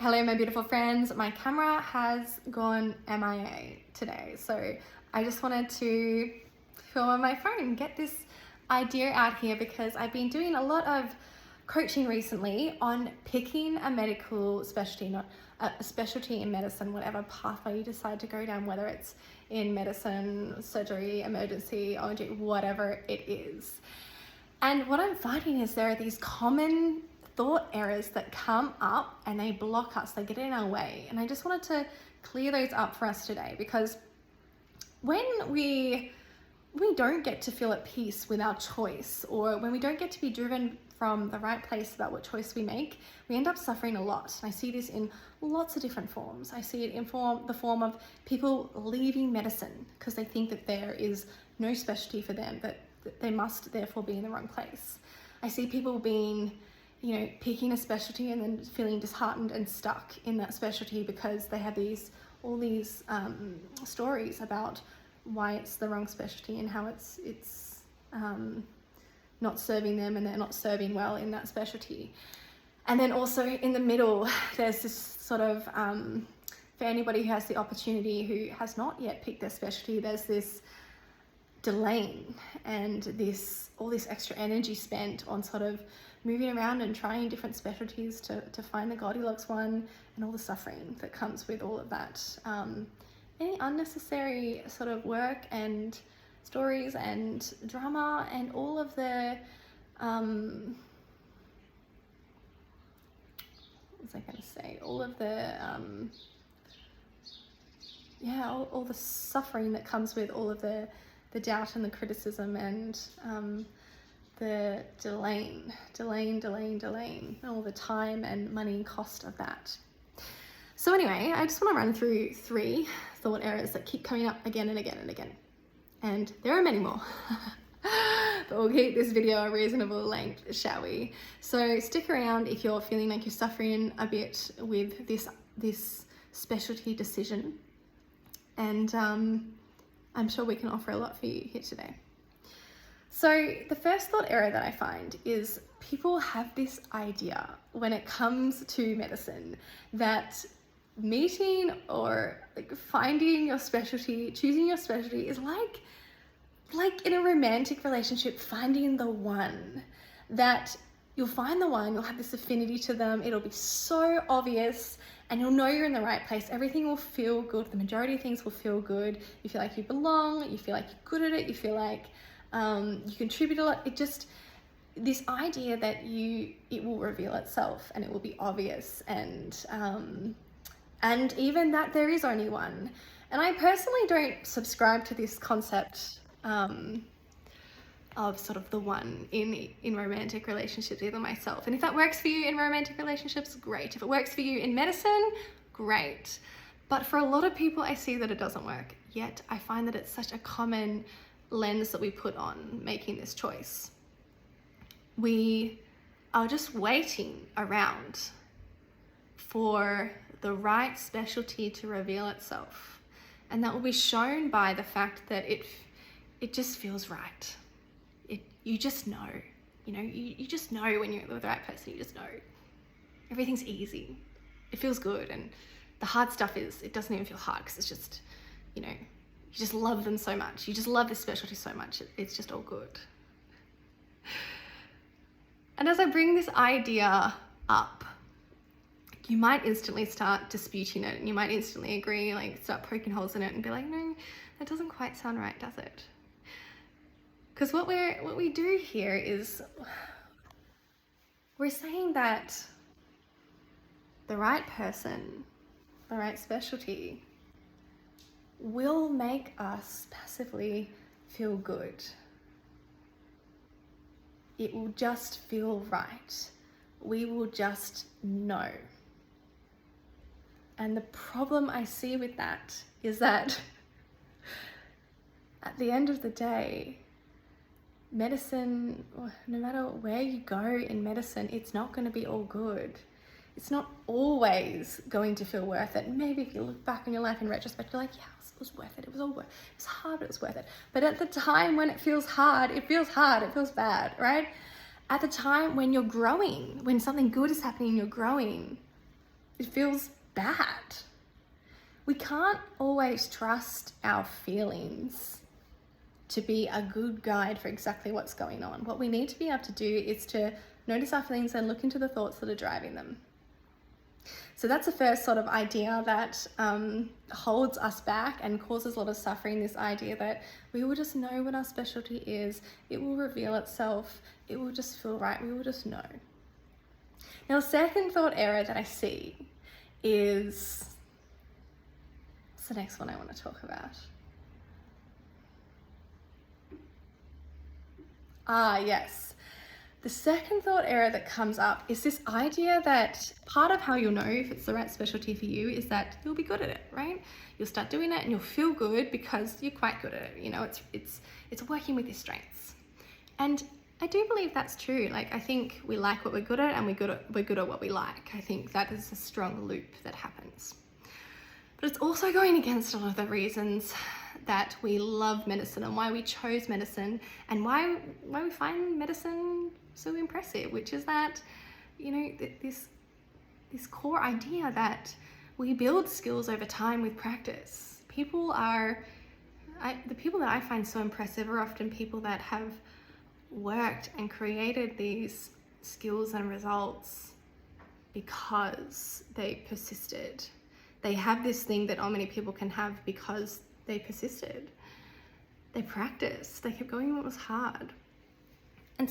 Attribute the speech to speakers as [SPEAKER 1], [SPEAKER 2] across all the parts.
[SPEAKER 1] Hello my beautiful friends, my camera has gone MIA today, so I just wanted to film on my phone, get this idea out here because I've been doing a lot of coaching recently on picking a medical specialty, not a specialty in medicine, whatever pathway you decide to go down, whether it's in medicine, surgery, emergency, ONG, whatever it is. And what I'm finding is there are these common thought errors that come up and they block us, they get in our way. And I just wanted to clear those up for us today, because when we don't get to feel at peace with our choice, or when we don't get to be driven from the right place about what choice we make, we end up suffering a lot. And I see this in lots of different forms. I see it in the form of people leaving medicine because they think that there is no specialty for them, that they must therefore be in the wrong place. I see people being, picking a specialty and then feeling disheartened and stuck in that specialty because they have all these stories about why it's the wrong specialty and how it's not serving them and they're not serving well in that specialty. And then also in the middle, there's this sort of, for anybody who has the opportunity who has not yet picked their specialty, there's this delaying and all this extra energy spent on sort of moving around and trying different specialties to find the Goldilocks one, and all the suffering that comes with all of that. Any unnecessary sort of work and stories and drama and all of the all the suffering that comes with all of the doubt and the criticism and the delaying, all the time and money and cost of that. So anyway, I just want to run through 3 thought errors that keep coming up again and again and again. And there are many more, but we'll keep this video a reasonable length, shall we? So stick around if you're feeling like you're suffering a bit with this specialty decision. And I'm sure we can offer a lot for you here today. So the first thought error that I find is people have this idea when it comes to medicine that meeting or finding your specialty, choosing your specialty is like in a romantic relationship, finding the one. That you'll find the one, you'll have this affinity to them, it'll be so obvious, and you'll know you're in the right place. Everything will feel good. The majority of things will feel good. You feel like you belong, you feel like you're good at it, you feel like you contribute a lot. This idea that it will reveal itself and it will be obvious, and even that there is only one. And I personally don't subscribe to this concept of sort of the one in romantic relationships either myself. And if that works for you in romantic relationships, great. If it works for you in medicine, great. But for a lot of people, I see that it doesn't work. Yet I find that it's such a common lens that we put on making this choice. We are just waiting around for the right specialty to reveal itself. And that will be shown by the fact that it just feels right. You just know, you just know when you're with the right person, you just know. Everything's easy. It feels good. And the hard stuff it doesn't even feel hard because it's just, you just love them so much. You just love this specialty so much. It's just all good. And as I bring this idea up, you might instantly start disputing it, and you might instantly agree, start poking holes in it and be like, no, that doesn't quite sound right, does it? Because what we do here is we're saying that the right person, the right specialty, will make us passively feel good. It will just feel right. We will just know. And the problem I see with that is that at the end of the day, medicine, no matter where you go in medicine, it's not going to be all good. It's not always going to feel worth it. Maybe if you look back on your life in retrospect, you're like, yeah, it was worth it. It was all worth it. It was hard, but it was worth it. But at the time when it feels hard, it feels bad, right? At the time when you're growing, when something good is happening, you're growing, it feels bad. We can't always trust our feelings to be a good guide for exactly what's going on. What we need to be able to do is to notice our feelings and look into the thoughts that are driving them. So that's the first sort of idea that holds us back and causes a lot of suffering, this idea that we will just know what our specialty is, it will reveal itself, it will just feel right, we will just know. Now, the second thought error that I see is, what's the next one I want to talk about? Yes. The second thought error that comes up is this idea that part of how you'll know if it's the right specialty for you is that you'll be good at it, right? You'll start doing it and you'll feel good because you're quite good at it. You know, it's working with your strengths. And I do believe that's true. Like, I think we like what we're good at and we're good at what we like. I think that is a strong loop that happens. But it's also going against a lot of the reasons that we love medicine and why we chose medicine and why we find medicine so impressive, which is that, you know, this core idea that we build skills over time with practice. The people that I find so impressive are often people that have worked and created these skills and results because they persisted. They have this thing that not many people can have because they persisted. They practiced. They kept going when it was hard. And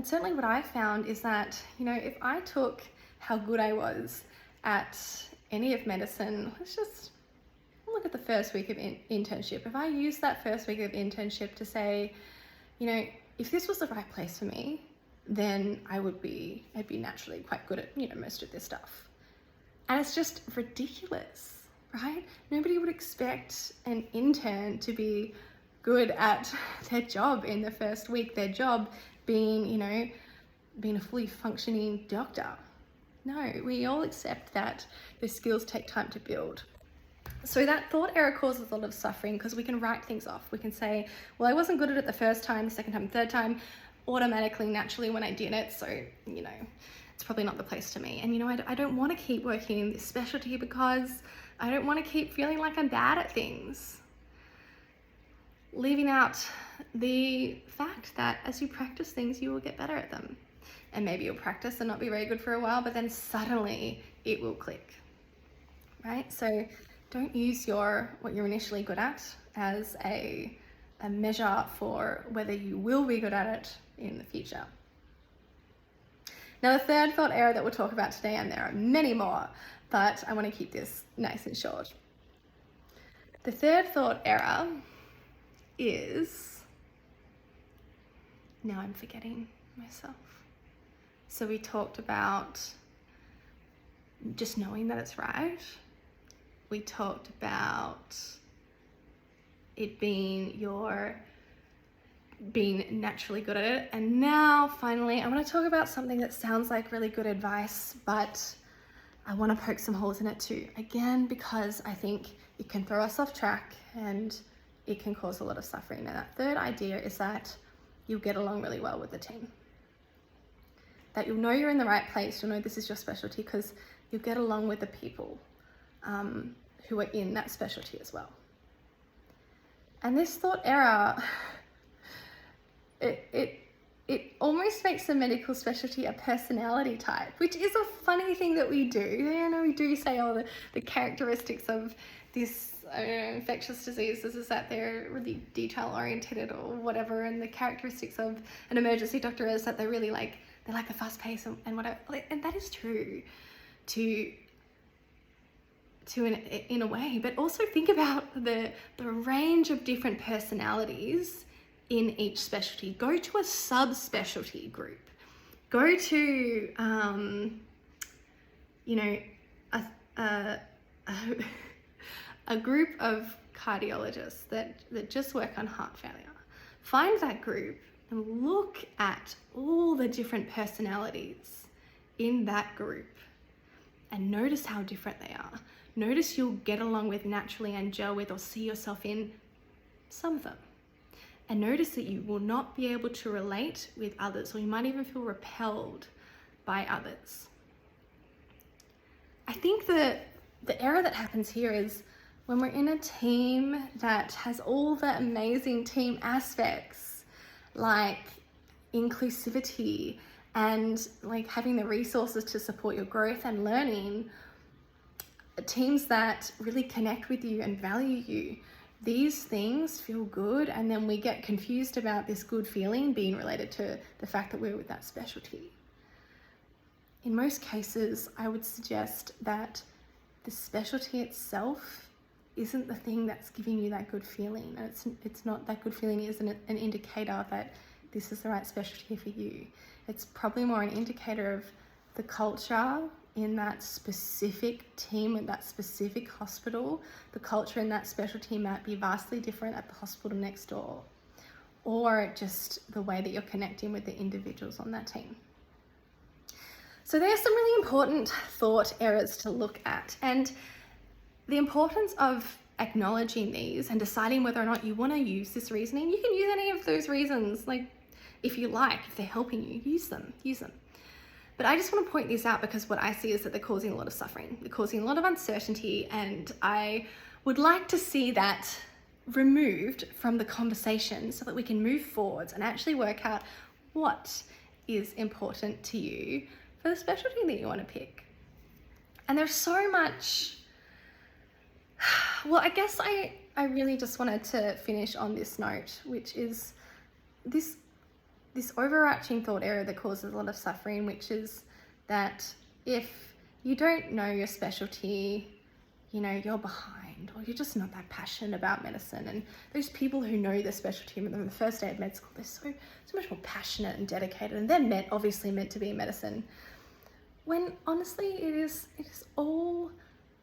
[SPEAKER 1] certainly what I found is that, you know, if I took how good I was at any of medicine, let's just look at the first week of internship. If I used that first week of internship to say, you know, if this was the right place for me, then I'd be naturally quite good at, you know, most of this stuff. And it's just ridiculous, right? Nobody would expect an intern to be good at their job in the first week, their job being, you know, being a fully functioning doctor. No, we all accept that the skills take time to build. So that thought error causes a lot of suffering because we can write things off. We can say, well, I wasn't good at it the first time, the second time, third time, automatically, naturally when I did it. So, you know, it's probably not the place to me. And, you know, I don't want to keep working in this specialty because I don't want to keep feeling like I'm bad at things. Leaving out the fact that as you practice things, you will get better at them. And maybe you'll practice and not be very good for a while, but then suddenly it will click, right? So don't use what you're initially good at as a measure for whether you will be good at it in the future. Now, the third thought error that we'll talk about today, and there are many more, but I want to keep this nice and short. The third thought error is, now I'm forgetting myself. So we talked about just knowing that it's right. We talked about it being naturally good at it. And now finally, I want to talk about something that sounds like really good advice, but I want to poke some holes in it too. Again, because I think it can throw us off track and it can cause a lot of suffering. And that third idea is that you'll get along really well with the team. That you'll know you're in the right place, you'll know this is your specialty because you'll get along with the people who are in that specialty as well. And this thought error, it almost makes the medical specialty a personality type, which is a funny thing that we do. You know, we do say all the characteristics of this infectious diseases is that they're really detail oriented or whatever, and the characteristics of an emergency doctor is that they're really they're like the fast pace and whatever. And that is true in a way, but also think about the range of different personalities in each specialty. Go to a subspecialty group. Go to, you know, a group of cardiologists that just work on heart failure. Find that group and look at all the different personalities in that group and notice how different they are. Notice you'll get along with naturally and gel with or see yourself in some of them. And notice that you will not be able to relate with others, or you might even feel repelled by others. think the error that happens here is when we're in a team that has all the amazing team aspects, like inclusivity and like having the resources to support your growth and learning, teams that really connect with you and value you. These things feel good, and then we get confused about this good feeling being related to the fact that we're with that specialty. In most cases, I would suggest that the specialty itself isn't the thing that's giving you that good feeling. It's not, that good feeling isn't an indicator that this is the right specialty for you. It's probably more an indicator of the culture in that specific team, in that specific hospital. The culture in that specialty might be vastly different at the hospital next door, or just the way that you're connecting with the individuals on that team. So there's some really important thought errors to look at, and the importance of acknowledging these and deciding whether or not you want to use this reasoning. You can use any of those reasons, like if you like, if they're helping you, use them. But I just want to point these out because what I see is that they're causing a lot of suffering. They're causing a lot of uncertainty, and I would like to see that removed from the conversation so that we can move forwards and actually work out what is important to you for the specialty that you want to pick. And there's so much. Well, I guess I really just wanted to finish on this note, which is this overarching thought error that causes a lot of suffering, which is that if you don't know your specialty, you know, you're behind, or you're just not that passionate about medicine. And those people who know their specialty on the first day of med school, they're so much more passionate and dedicated, and they're obviously meant to be in medicine. When honestly,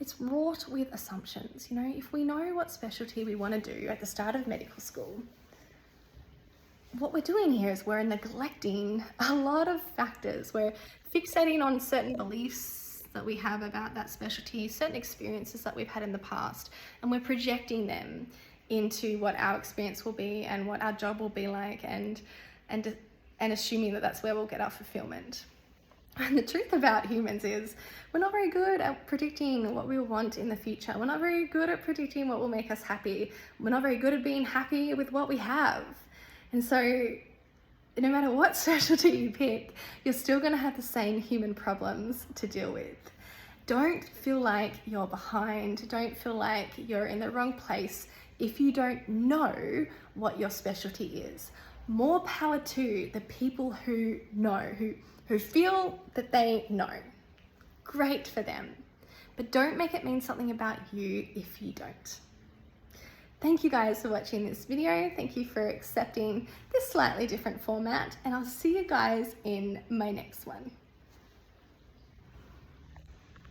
[SPEAKER 1] it's wrought with assumptions. You know, if we know what specialty we want to do at the start of medical school, what we're doing here is we're neglecting a lot of factors. We're fixating on certain beliefs that we have about that specialty, certain experiences that we've had in the past, and we're projecting them into what our experience will be and what our job will be like, and assuming that that's where we'll get our fulfillment. And the truth about humans is we're not very good at predicting what we want in the future. We're not very good at predicting what will make us happy. We're not very good at being happy with what we have. And so no matter what specialty you pick, you're still going to have the same human problems to deal with. Don't feel like you're behind. Don't feel like you're in the wrong place if you don't know what your specialty is. More power to the people who know, who feel that they know. Great for them. But don't make it mean something about you if you don't. Thank you guys for watching this video. Thank you for accepting this slightly different format, and I'll see you guys in my next one.